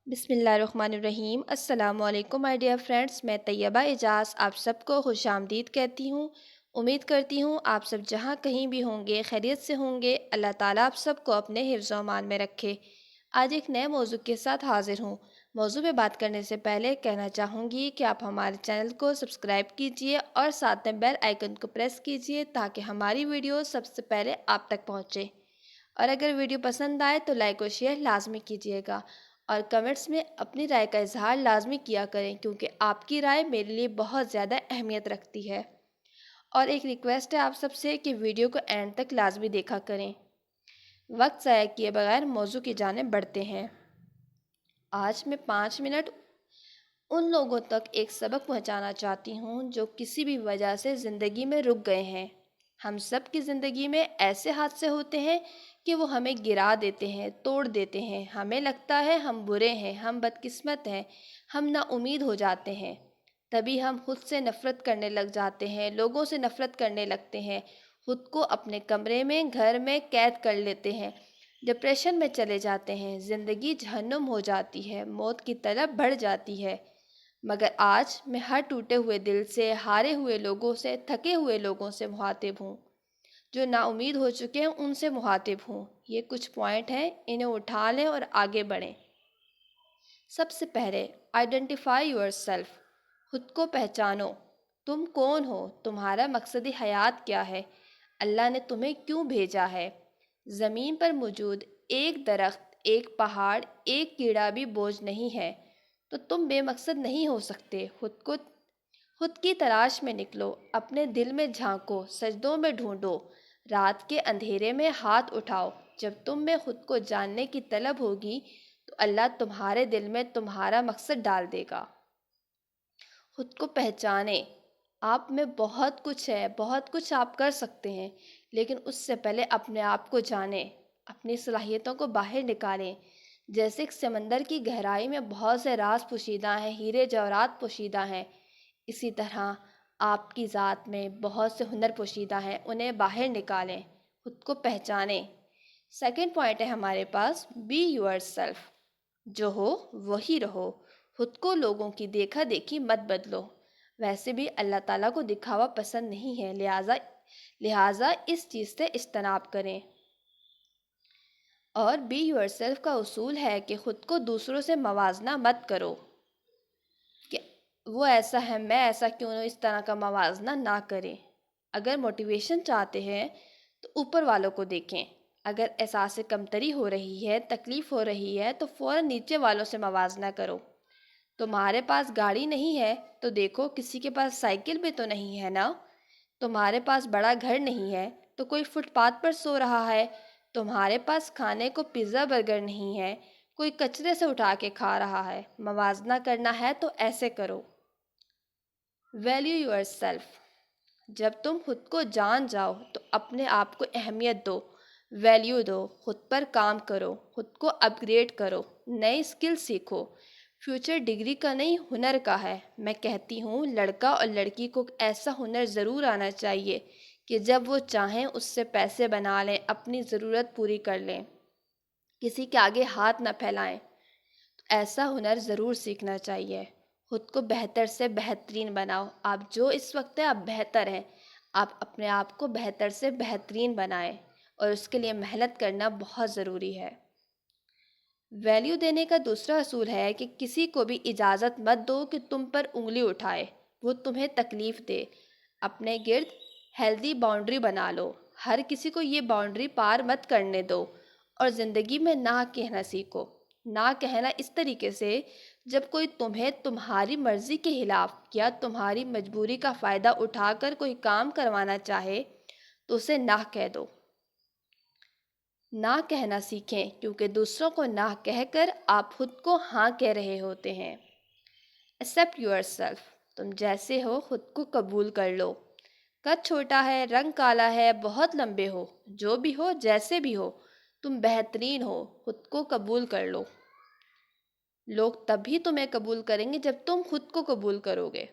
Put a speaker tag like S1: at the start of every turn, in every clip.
S1: بسم اللہ الرحمن الرحیم۔ السلام علیکم مائی ڈیئر فرینڈس، میں طیبہ اعجاز آپ سب کو خوش آمدید کہتی ہوں۔ امید کرتی ہوں آپ سب جہاں کہیں بھی ہوں گے خیریت سے ہوں گے۔ اللہ تعالیٰ آپ سب کو اپنے حفظ و امان میں رکھے۔ آج ایک نئے موضوع کے ساتھ حاضر ہوں۔ موضوع پہ بات کرنے سے پہلے کہنا چاہوں گی کہ آپ ہمارے چینل کو سبسکرائب کیجئے اور ساتھ میں بیل آئیکن کو پریس کیجئے تاکہ ہماری ویڈیو سب سے پہلے آپ تک پہنچے، اور اگر ویڈیو پسند آئے تو لائک اور شیئر لازمی کیجیے گا، اور کمنٹس میں اپنی رائے کا اظہار لازمی کیا کریں کیونکہ آپ کی رائے میرے لیے بہت زیادہ اہمیت رکھتی ہے۔ اور ایک ریکویسٹ ہے آپ سب سے کہ ویڈیو کو اینڈ تک لازمی دیکھا کریں۔ وقت ضائع کیے بغیر موضوع کی جانب بڑھتے ہیں۔ آج میں 5 منٹ ان لوگوں تک ایک سبق پہنچانا چاہتی ہوں جو کسی بھی وجہ سے زندگی میں رک گئے ہیں۔ ہم سب کی زندگی میں ایسے حادثے ہوتے ہیں کہ وہ ہمیں گرا دیتے ہیں، توڑ دیتے ہیں۔ ہمیں لگتا ہے ہم برے ہیں، ہم بدقسمت ہیں، ہم نا امید ہو جاتے ہیں۔ تبھی ہم خود سے نفرت کرنے لگ جاتے ہیں، لوگوں سے نفرت کرنے لگتے ہیں، خود کو اپنے کمرے میں، گھر میں قید کر لیتے ہیں، ڈپریشن میں چلے جاتے ہیں، زندگی جہنم ہو جاتی ہے، موت کی طلب بڑھ جاتی ہے۔ مگر آج میں ہر ٹوٹے ہوئے دل سے، ہارے ہوئے لوگوں سے، تھکے ہوئے لوگوں سے مخاطب ہوں، جو نا امید ہو چکے ہیں ان سے مخاطب ہوں۔ یہ کچھ پوائنٹ ہیں، انہیں اٹھا لیں اور آگے بڑھیں۔ سب سے پہلے آئیڈینٹیفائی یور سیلف، خود کو پہچانو۔ تم کون ہو؟ تمہارا مقصد حیات کیا ہے؟ اللہ نے تمہیں کیوں بھیجا ہے؟ زمین پر موجود ایک درخت، ایک پہاڑ، ایک کیڑا بھی بوجھ نہیں ہے، تو تم بے مقصد نہیں ہو سکتے۔ خود کی تلاش میں نکلو، اپنے دل میں جھانکو، سجدوں میں ڈھونڈو، رات کے اندھیرے میں ہاتھ اٹھاؤ۔ جب تم میں خود کو جاننے کی طلب ہوگی تو اللہ تمہارے دل میں تمہارا مقصد ڈال دے گا۔ خود کو پہچانیں۔ آپ میں بہت کچھ ہے، بہت کچھ آپ کر سکتے ہیں، لیکن اس سے پہلے اپنے آپ کو جانیں، اپنی صلاحیتوں کو باہر نکالیں۔ جیسے ایک سمندر کی گہرائی میں بہت سے راز پوشیدہ ہیں، ہیرے جواہرات پوشیدہ ہیں، اسی طرح آپ کی ذات میں بہت سے ہنر پوشیدہ ہیں، انہیں باہر نکالیں، خود کو پہچانیں۔ سیکنڈ پوائنٹ ہے ہمارے پاس، بی یور سیلف۔ جو ہو وہی رہو، خود کو لوگوں کی دیکھا دیکھی مت بدلو۔ ویسے بھی اللہ تعالیٰ کو دکھاوا پسند نہیں ہے، لہٰذا اس چیز سے اجتناب کریں۔ اور بی یور سیلف کا اصول ہے کہ خود کو دوسروں سے موازنہ مت کرو کہ وہ ایسا ہے میں ایسا کیوں ہوں، اس طرح کا موازنہ نہ کریں۔ اگر موٹیویشن چاہتے ہیں تو اوپر والوں کو دیکھیں، اگر احساس کمتری ہو رہی ہے، تکلیف ہو رہی ہے تو فوراً نیچے والوں سے موازنہ کرو۔ تمہارے پاس گاڑی نہیں ہے تو دیکھو کسی کے پاس سائیکل بھی تو نہیں ہے نا۔ تمہارے پاس بڑا گھر نہیں ہے تو کوئی فٹ پاتھ پر سو رہا ہے۔ تمہارے پاس کھانے کو پیزا برگر نہیں ہے، کوئی کچرے سے اٹھا کے کھا رہا ہے۔ موازنہ کرنا ہے تو ایسے کرو۔ Value your self. جب تم خود کو جان جاؤ تو اپنے آپ کو اہمیت دو، ویلیو دو، خود پر کام کرو، خود کو اپ گریڈ کرو، نئی اسکل سیکھو۔ فیوچر ڈگری کا نہیں، ہنر کا ہے۔ میں کہتی ہوں لڑکا اور لڑکی کو ایسا ہنر ضرور آنا چاہیے کہ جب وہ چاہیں اس سے پیسے بنا لیں، اپنی ضرورت پوری کر لیں، کسی کے آگے ہاتھ نہ پھیلائیں۔ ایسا ہنر ضرور سیکھنا چاہیے۔ خود کو بہتر سے بہترین بناؤ۔ آپ جو اس وقت ہے آپ بہتر ہیں، آپ اپنے آپ کو بہتر سے بہترین بنائیں، اور اس کے لیے محنت کرنا بہت ضروری ہے۔ ویلیو دینے کا دوسرا اصول ہے کہ کسی کو بھی اجازت مت دو کہ تم پر انگلی اٹھائے، وہ تمہیں تکلیف دے۔ اپنے گرد ہیلدی باؤنڈری بنا لو، ہر کسی کو یہ باؤنڈری پار مت کرنے دو، اور زندگی میں نہ کہنا سیکھو۔ نہ کہنا اس طریقے سے جب کوئی تمہیں تمہاری مرضی کے خلاف یا تمہاری مجبوری کا فائدہ اٹھا کر کوئی کام کروانا چاہے تو اسے نہ کہہ دو۔ نہ کہنا سیکھیں کیونکہ دوسروں کو نہ کہہ کر آپ خود کو ہاں کہہ رہے ہوتے ہیں۔ Accept your self. تم جیسے ہو خود کو قبول کر لو۔ قد چھوٹا ہے، رنگ کالا ہے، بہت لمبے ہو، جو بھی ہو، جیسے بھی ہو، تم بہترین ہو، خود کو قبول کر لو۔ لوگ تبھی تمہیں قبول کریں گے جب تم خود کو قبول کرو گے۔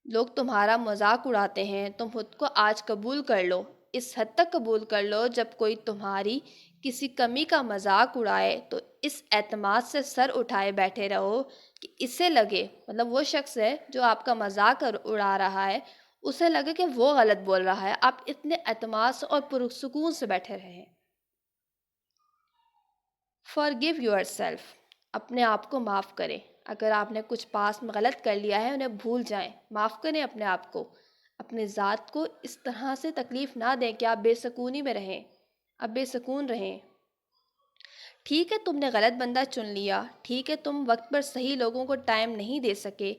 S1: لوگ تمہارا مذاق اڑاتے ہیں، تم خود کو آج قبول کر لو، اس حد تک قبول کر لو جب کوئی تمہاری کسی کمی کا مذاق اڑائے تو اس اعتماد سے سر اٹھائے بیٹھے رہو کہ اسے لگے، مطلب وہ شخص ہے جو آپ کا مذاق اڑا رہا ہے، اسے لگے کہ وہ غلط بول رہا ہے، آپ اتنے اعتماد سے اور پرسکون سے بیٹھے رہیں۔ forgive yourself، اپنے آپ کو معاف کریں۔ اگر آپ نے کچھ پاس میں غلط کر لیا ہے، انہیں بھول جائیں، معاف کریں اپنے آپ کو۔ اپنی ذات کو اس طرح سے تکلیف نہ دیں کہ آپ بے سکونی میں رہیں، آپ بے سکون رہیں۔ ٹھیک ہے تم نے غلط بندہ چن لیا، ٹھیک ہے تم وقت پر صحیح لوگوں کو ٹائم نہیں دے سکے،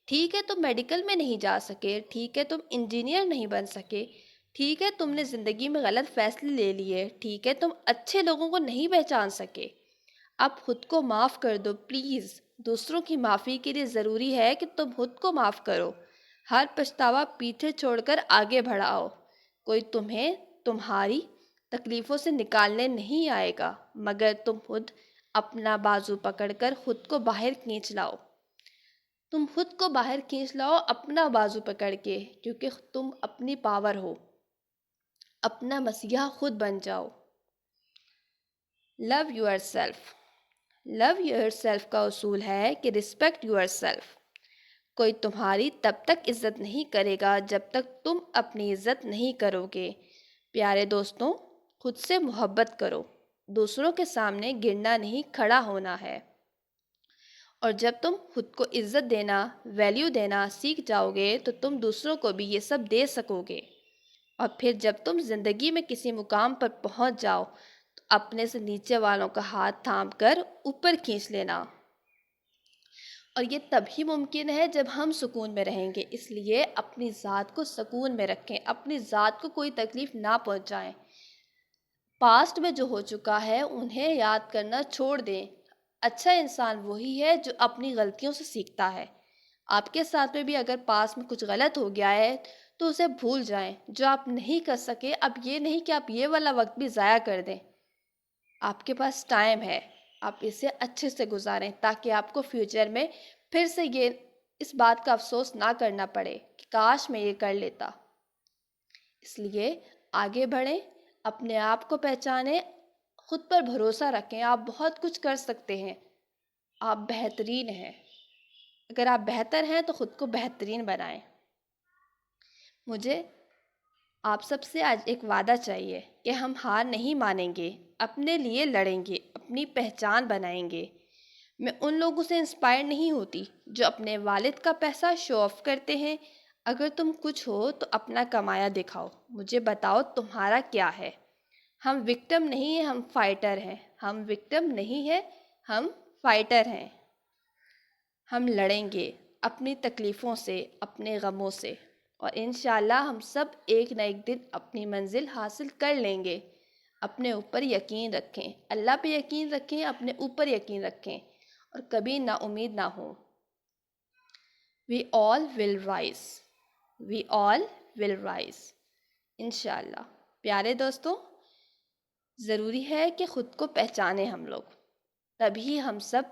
S1: ٹھیک ہے تم میڈیکل میں نہیں جا سکے، ٹھیک ہے تم انجینئر نہیں بن سکے، ٹھیک ہے تم نے زندگی میں غلط فیصلے لے لیے، ٹھیک ہے تم اچھے لوگوں کو نہیں پہچان سکے۔ اب خود کو معاف کر دو پلیز۔ دوسروں کی معافی کے لیے ضروری ہے کہ تم خود کو معاف کرو۔ ہر پچھتاوا پیچھے چھوڑ کر آگے بڑھاؤ۔ کوئی تمہیں تمہاری تکلیفوں سے نکالنے نہیں آئے گا مگر تم خود اپنا بازو پکڑ کر خود کو باہر کھینچ لاؤ۔ تم خود کو باہر کھینچ لاؤ اپنا بازو پکڑ کے، کیونکہ تم اپنی پاور ہو۔ اپنا مسیحا خود بن جاؤ۔ Love yourself. Love yourself کا اصول ہے کہ رسپیکٹ یور سیلف۔ کوئی تمہاری تب تک عزت نہیں کرے گا جب تک تم اپنی عزت نہیں کرو گے۔ پیارے دوستوں، خود سے محبت کرو۔ دوسروں کے سامنے گرنا نہیں، کھڑا ہونا ہے۔ اور جب تم خود کو عزت دینا، ویلیو دینا سیکھ جاؤ گے تو تم دوسروں کو بھی یہ سب دے سکو گے۔ اور پھر جب تم زندگی میں کسی مقام پر پہنچ جاؤ تو اپنے سے نیچے والوں کا ہاتھ تھام کر اوپر کھینچ لینا۔ اور یہ تبھی ممکن ہے جب ہم سکون میں رہیں گے، اس لیے اپنی ذات کو سکون میں رکھیں، اپنی ذات کو کوئی تکلیف نہ پہنچائیں۔ پاسٹ میں جو ہو چکا ہے انہیں یاد کرنا چھوڑ دیں۔ اچھا انسان وہی ہے جو اپنی غلطیوں سے سیکھتا ہے۔ آپ کے ساتھ میں بھی اگر پاس میں کچھ غلط ہو گیا ہے تو اسے بھول جائیں۔ جو آپ نہیں کر سکے، اب یہ نہیں کہ آپ یہ والا وقت بھی ضائع کر دیں۔ آپ کے پاس ٹائم ہے، آپ اسے اچھے سے گزاریں تاکہ آپ کو فیوچر میں پھر سے اس بات کا افسوس نہ کرنا پڑے کہ کاش میں یہ کر لیتا۔ اس لیے آگے بڑھیں، اپنے آپ کو پہچانیں، خود پر بھروسہ رکھیں۔ آپ بہت کچھ کر سکتے ہیں، آپ بہترین ہیں۔ اگر آپ بہتر ہیں تو خود کو بہترین بنائیں۔ مجھے آپ سب سے آج ایک وعدہ چاہیے کہ ہم ہار نہیں مانیں گے، اپنے لیے لڑیں گے، اپنی پہچان بنائیں گے۔ میں ان لوگوں سے انسپائر نہیں ہوتی جو اپنے والد کا پیسہ شو آف کرتے ہیں۔ اگر تم کچھ ہو تو اپنا کمایا دکھاؤ، مجھے بتاؤ تمہارا کیا ہے۔ ہم وکٹم نہیں ہیں، ہم فائٹر ہیں۔ ہم وکٹم نہیں ہیں، ہم فائٹر ہیں۔ ہم لڑیں گے اپنی تکلیفوں سے، اپنے غموں سے، اور انشاءاللہ ہم سب ایک نہ ایک دن اپنی منزل حاصل کر لیں گے۔ اپنے اوپر یقین رکھیں، اللہ پہ یقین رکھیں، اپنے اوپر یقین رکھیں، اور کبھی نا امید نہ ہوں۔ We all will rise. We all will rise. انشاءاللہ۔ پیارے دوستوں، ضروری ہے کہ خود کو پہچانیں ہم لوگ، تبھی ہم سب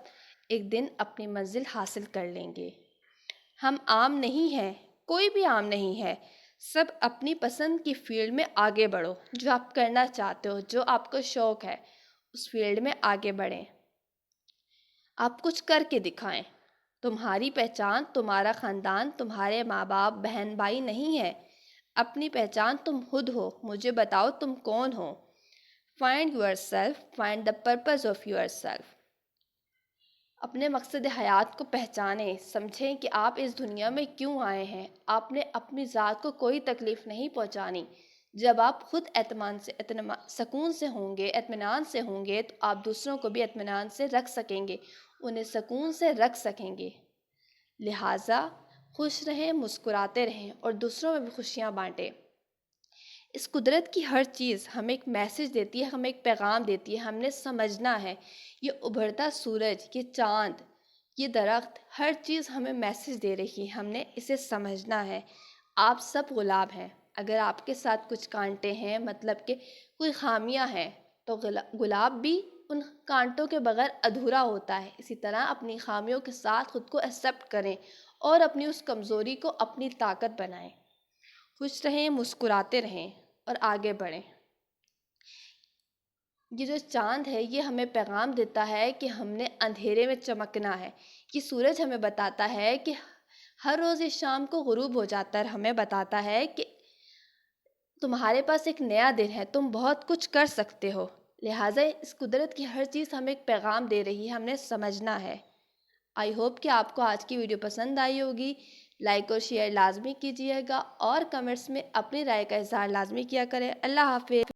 S1: ایک دن اپنی منزل حاصل کر لیں گے۔ ہم عام نہیں ہیں، کوئی بھی عام نہیں ہے۔ سب اپنی پسند کی فیلڈ میں آگے بڑھو، جو آپ کرنا چاہتے ہو، جو آپ کو شوق ہے، اس فیلڈ میں آگے بڑھیں۔ آپ کچھ کر کے دکھائیں۔ تمہاری پہچان تمہارا خاندان، تمہارے ماں باپ، بہن بھائی نہیں ہے۔ اپنی پہچان تم خود ہو۔ مجھے بتاؤ تم کون ہو۔ Find yourself, find the purpose of yourself. اپنے مقصد حیات کو پہچانیں، سمجھیں کہ آپ اس دنیا میں کیوں آئے ہیں۔ آپ نے اپنی ذات کو کوئی تکلیف نہیں پہنچانی۔ جب آپ خود سکون سے ہوں گے، اطمینان سے ہوں گے، تو آپ دوسروں کو بھی اطمینان سے رکھ سکیں گے، انہیں سکون سے رکھ سکیں گے۔ لہٰذا خوش رہیں، مسکراتے رہیں، اور دوسروں میں بھی خوشیاں بانٹیں۔ اس قدرت کی ہر چیز ہمیں ایک میسج دیتی ہے، ہمیں ایک پیغام دیتی ہے، ہم نے سمجھنا ہے۔ یہ ابھرتا سورج، یہ چاند، یہ درخت، ہر چیز ہمیں میسج دے رہی ہے، ہم نے اسے سمجھنا ہے۔ آپ سب گلاب ہیں۔ اگر آپ کے ساتھ کچھ کانٹے ہیں، مطلب کہ کوئی خامیاں ہیں، تو گلاب بھی ان کانٹوں کے بغیر ادھورا ہوتا ہے۔ اسی طرح اپنی خامیوں کے ساتھ خود کو ایکسیپٹ کریں اور اپنی اس کمزوری کو اپنی طاقت بنائیں۔ خوش رہیں، مسکراتے رہیں، اور آگے بڑھیں۔ یہ جو چاند ہے یہ ہمیں پیغام دیتا ہے کہ ہم نے اندھیرے میں چمکنا ہے۔ یہ سورج ہمیں بتاتا ہے کہ ہر روز اس شام کو غروب ہو جاتا ہے، ہمیں بتاتا ہے کہ تمہارے پاس ایک نیا دن ہے، تم بہت کچھ کر سکتے ہو۔ لہٰذا اس قدرت کی ہر چیز ہمیں ایک پیغام دے رہی ہے، ہم نے سمجھنا ہے۔ آئی ہوپ کہ آپ کو آج کی ویڈیو پسند آئی ہوگی۔ لائک اور شیئر لازمی کیجیے گا اور کمنٹس میں اپنی رائے کا اظہار لازمی کیا کریں۔ اللہ حافظ۔